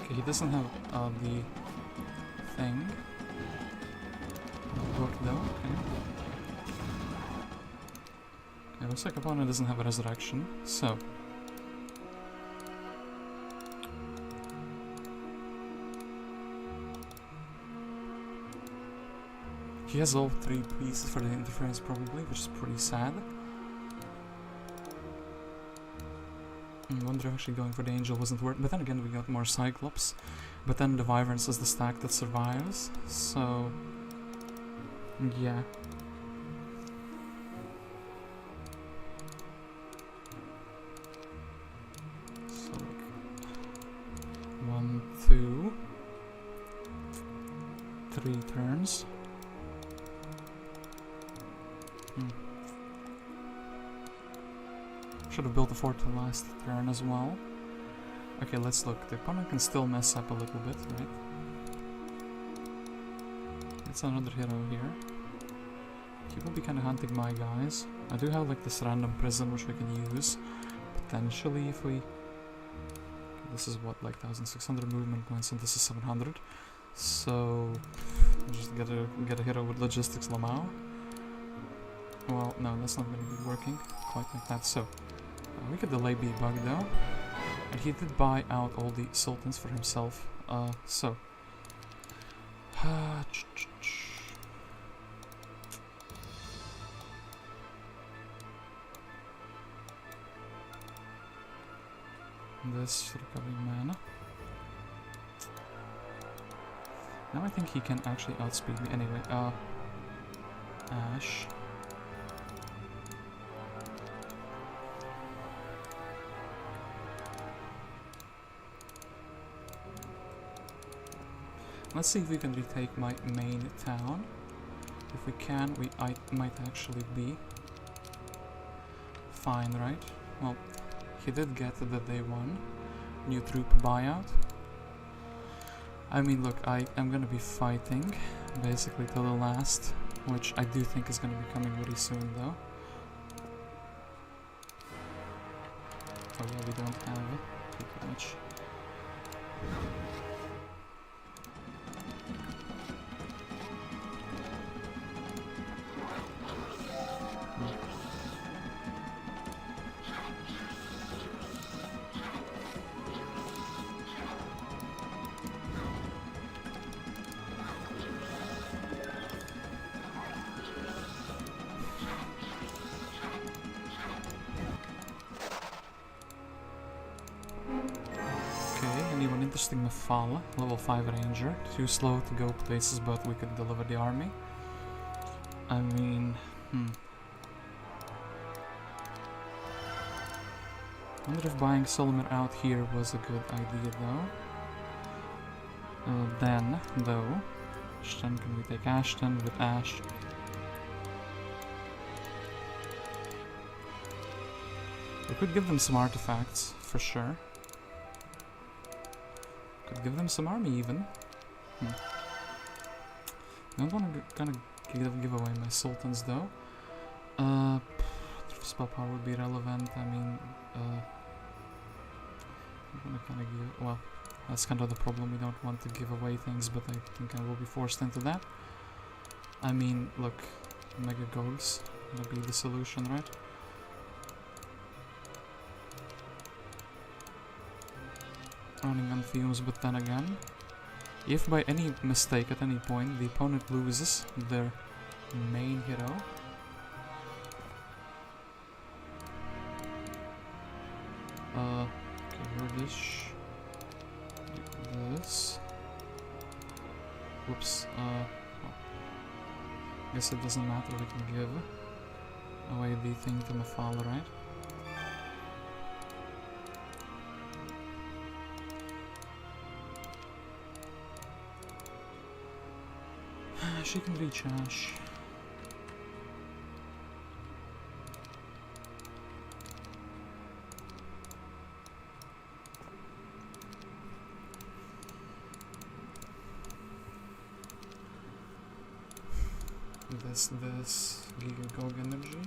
Okay, he doesn't have the thing. Book though, okay. It looks like opponent doesn't have a resurrection, so he has all 3 pieces for the interference probably, which is pretty sad. I wonder if actually going for the angel wasn't worth it, but then again we got more Cyclops, but then the Wyverns is the stack that survives, so yeah. So like 1, 2, 3 turns. Should have built a fort the last turn as well. Okay, let's look. The opponent can still mess up a little bit, right? That's another hero here. He will be kind of hunting my guys. I do have like this random prison which we can use potentially if we... This is what, like 1600 movement points, and this is 700. So just get a hero with logistics Lamau. Well, no, that's not going to be working quite like that. So we could delay B-Bug though, and he did buy out all the sultans for himself. So this recovering mana. Now I think he can actually outspeed me. Anyway, Ash. Let's see if we can retake my main town. If we can, I might actually be fine, right? Well, he did get the day one new troop buyout. I mean, look, I am gonna be fighting basically till the last, which I do think is gonna be coming very soon though. Oh yeah, we don't have pretty much. Anyone interesting? Mafala, level 5 ranger. Too slow to go places, but we could deliver the army. I mean, wonder if buying Solomon out here was a good idea though. Then, though, Ashton, can we take Ashton with Ash? We could give them some artifacts, for sure. Could give them some army even. Don't want to kind of give away my sultans though. Spell power would be relevant. I mean, I'm gonna kind of give. Well, that's kind of the problem. We don't want to give away things, but I think I will be forced into that. I mean, look, Mega Gogs gonna be the solution, right? Running on fumes, but then again, if by any mistake at any point the opponent loses their main hero, okay, Radish, this, whoops, well, guess it doesn't matter, we can give away the thing to Mafala, right? She can reach Ash. This Giga Gog energy.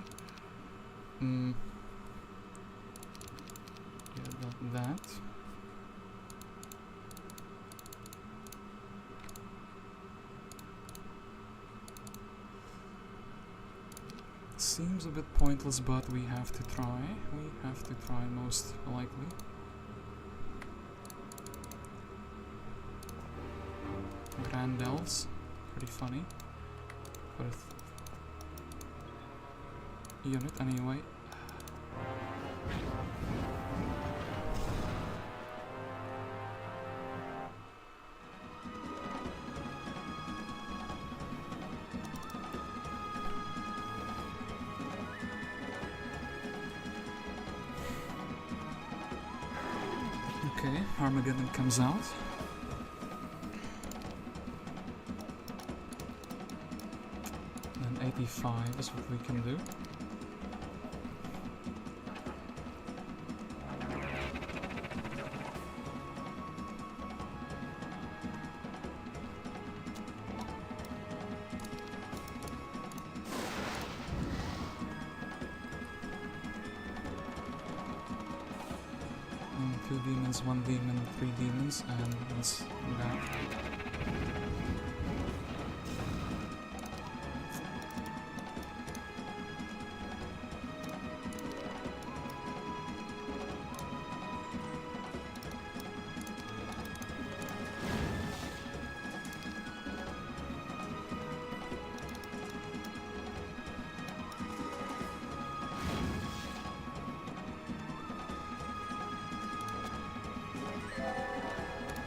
Yeah, that. Seems a bit pointless, but we have to try. We have to try most likely. Grand Elves, pretty funny. But unit anyway. Okay, Armageddon comes out. Then 85 is what we can do. 2 demons, 1 demon, 3 demons, and let's do that.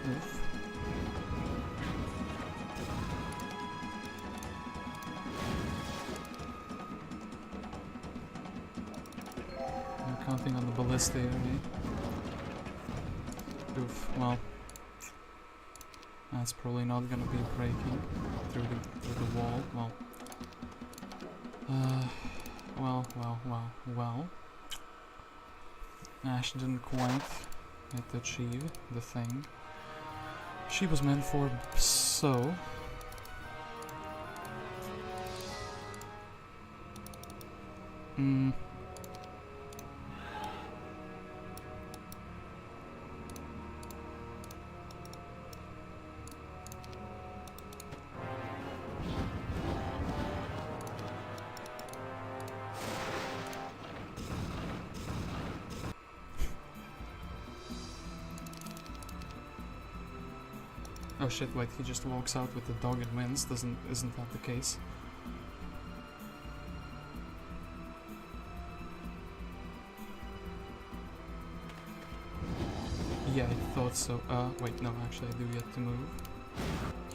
Oof. I'm counting on the ballista, maybe. Oof, well. That's probably not gonna be breaking through the wall. Well. Ash didn't quite get to achieve the thing she was meant for, so... Oh shit, wait, he just walks out with the dog and wins, isn't that the case? Yeah, I thought so. Wait, no, actually I do get to move.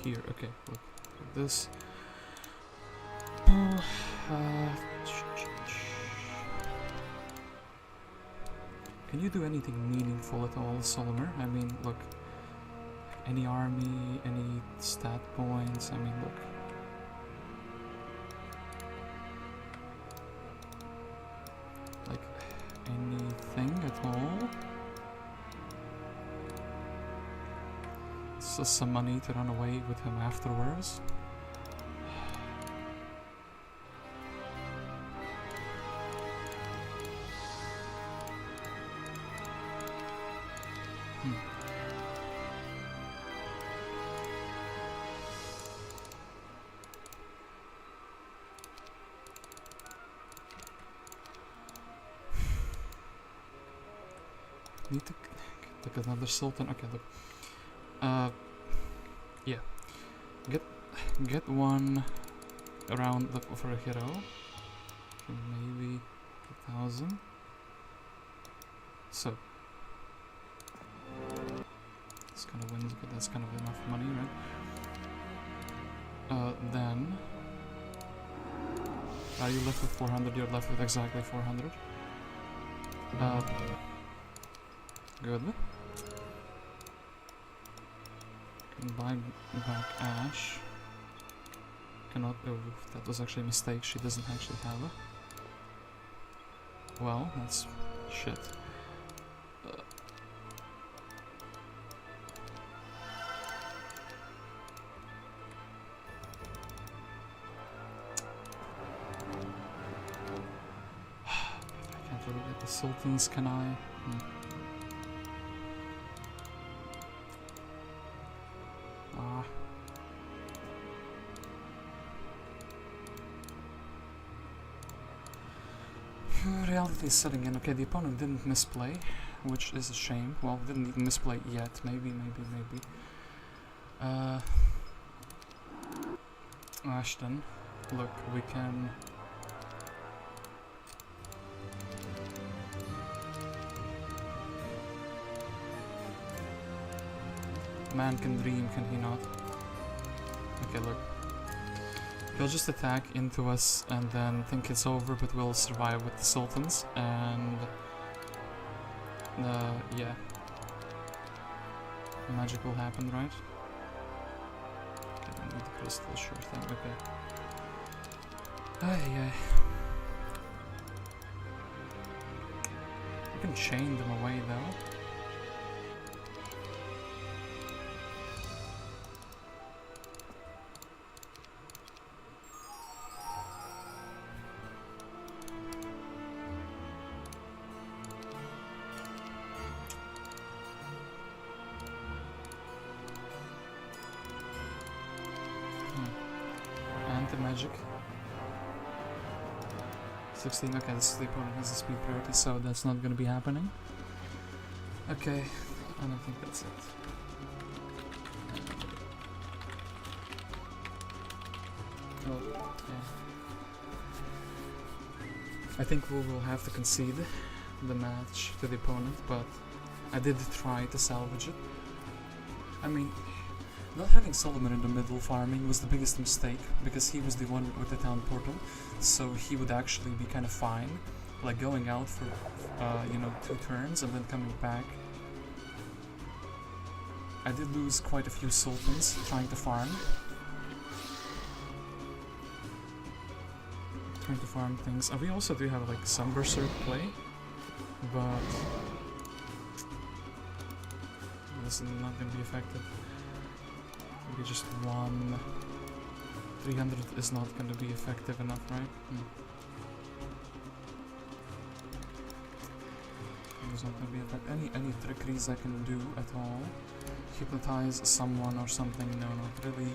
Here, okay, look at this. Can you do anything meaningful at all, Solomon? I mean, look. Any army, any stat points, I mean, look. Like, anything at all? It's just some money to run away with him afterwards. Need to get another sultan. Okay, look. Yeah. Get one around for a hero. Okay, maybe 1,000. So this kind of wins, but that's kind of enough money, right? Then are you left with 400? You're left with exactly 400. Good. Can buy back Ash. Cannot. Oh, that was actually a mistake. She doesn't actually have a. Well, that's shit. I can't really get the sultans, can I? Reality is setting in. Okay, the opponent didn't misplay, which is a shame. Well, didn't even misplay yet. Maybe. Ashton, look, we can... Man can dream, can he not? Okay, look. He'll just attack into us and then think it's over, but we'll survive with the sultans, and... yeah. Magic will happen, right? Okay, I need the crystal, sure thing, okay. Ay. We can chain them away, though. 16. Okay, this the opponent has a speed priority, so that's not gonna be happening. Okay, and I think that's it. Oh, yeah. I think we will have to concede the match to the opponent, but I did try to salvage it. I mean, not having Solomon in the middle farming was the biggest mistake, because he was the one with the town portal, so he would actually be kind of fine, like going out for, you know, 2 turns and then coming back. I did lose quite a few sultans trying to farm. Things. We also do have like some berserk play, but this is not going to be effective. Maybe just 300 is not going to be effective enough, right? There's not going to be any trickeries I can do at all. Hypnotize someone or something? No, not really.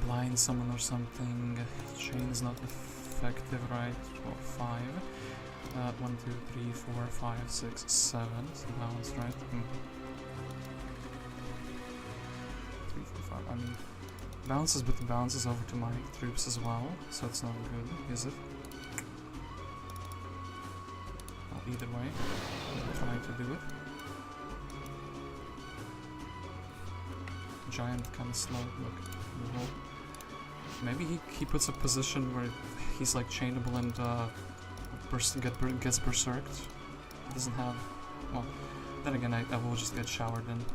Blind someone or something. Chain is not effective, right? Well, 5. 1, 2, 3, 4, 5, 6, 7. So balance, right? 3, 4, 5. I mean, bounces, but the bounces over to my troops as well, so it's not good, is it? Well, either way, I'm trying to do it. Giant kind of slow. Look. Maybe he puts a position where he's like chainable and gets berserked. He doesn't have. Well, then again, I will just get showered and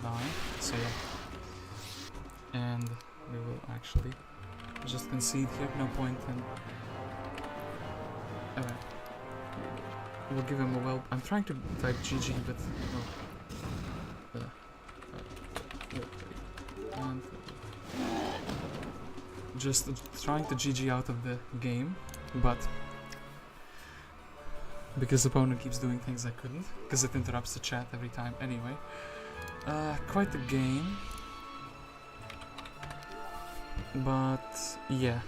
die. So yeah. And we will actually just concede here. No point in. Alright. We'll give him a well. I'm trying to type GG, but no. And just trying to GG out of the game, but because the opponent keeps doing things I couldn't, because it interrupts the chat every time. Anyway, quite the game, but yeah.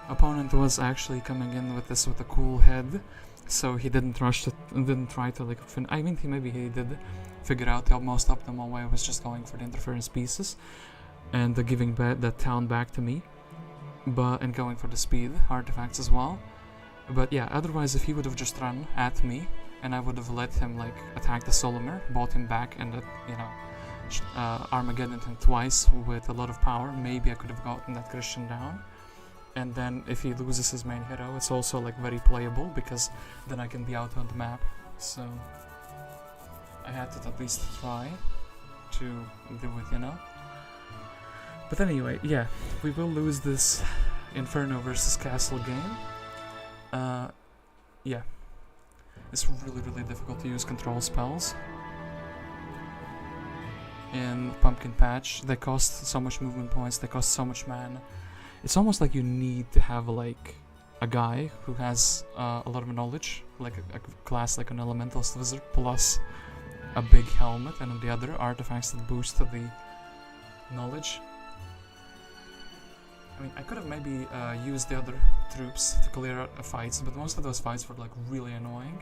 Opponent was actually coming in with this with a cool head, so he didn't rush it and didn't try to like I mean, maybe he did figure out the most optimal way was just going for the interference pieces and giving that town back to me, and going for the speed artifacts as well. But yeah, otherwise if he would have just run at me and I would have let him like attack the Solomer, bought him back, and you know, Armageddon him twice with a lot of power, maybe I could have gotten that Christian down. And then if he loses his main hero, it's also like very playable, because then I can be out on the map. So I had to at least try to do it, you know. But anyway, yeah, we will lose this Inferno versus Castle game. Yeah, it's really difficult to use control spells in Pumpkin Patch. They cost so much movement points, they cost so much mana. It's almost like you need to have like a guy who has a lot of knowledge, like a class like an Elementalist Wizard, plus a big helmet and the other artifacts that boost the knowledge. I mean, I could have maybe used the other troops to clear out fights, but most of those fights were like really annoying.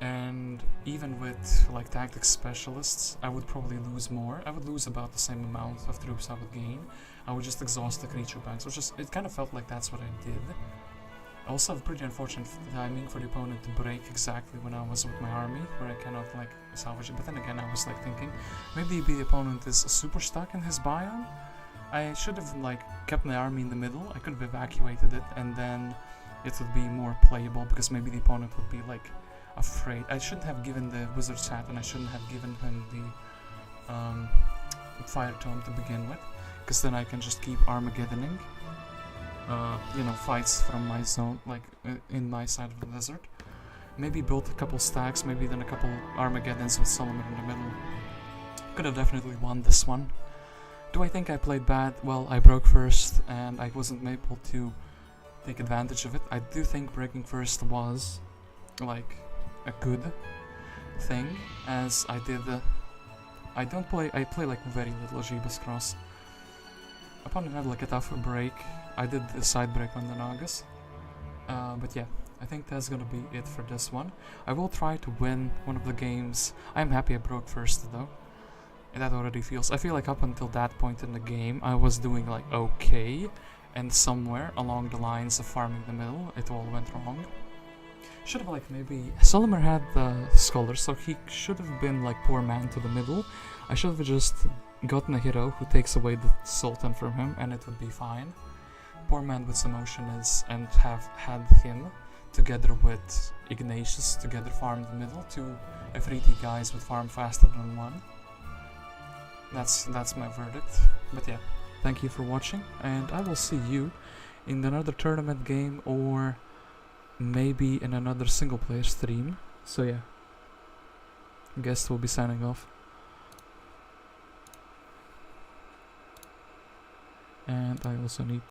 And even with like tactics specialists, I would probably lose more. I would lose about the same amount of troops I would gain. I would just exhaust the creature banks, which is, it kind of felt like that's what I did. I also have pretty unfortunate timing for the opponent to break exactly when I was with my army, where I cannot like salvage it. But then again, I was like thinking, maybe the opponent is super stuck in his biome. I should have like kept my army in the middle. I could have evacuated it, and then it would be more playable, because maybe the opponent would be like afraid. I shouldn't have given the Wizard's Hat, and I shouldn't have given him the Fire Tome to begin with, because then I can just keep Armageddoning, you know, fights from my zone, like in my side of the desert. Maybe built a couple stacks, maybe then a couple Armageddons with Solomon in the middle. Could have definitely won this one. Do I think I played bad? Well, I broke first, and I wasn't able to take advantage of it. I do think breaking first was like a good thing, as I did. I play like very little Jebus Cross. Opponent had like a tougher break. I did the side break on the Nagas. But yeah, I think that's gonna be it for this one. I will try to win one of the games. I'm happy I broke first though. That already feels... I feel like up until that point in the game, I was doing like okay. And somewhere along the lines of farming the middle, it all went wrong. Should have like maybe... Solimer had the scholar, so he should have been like poor man to the middle. I should have just gotten a hero who takes away the Sultan from him and it would be fine. Poor man with some motion is, and have had him together with Ignatius together farm the middle. Two Afriti guys would farm faster than one. That's my verdict. But yeah, thank you for watching, and I will see you in another tournament game or maybe in another single player stream. So yeah, guest will be signing off. And I also need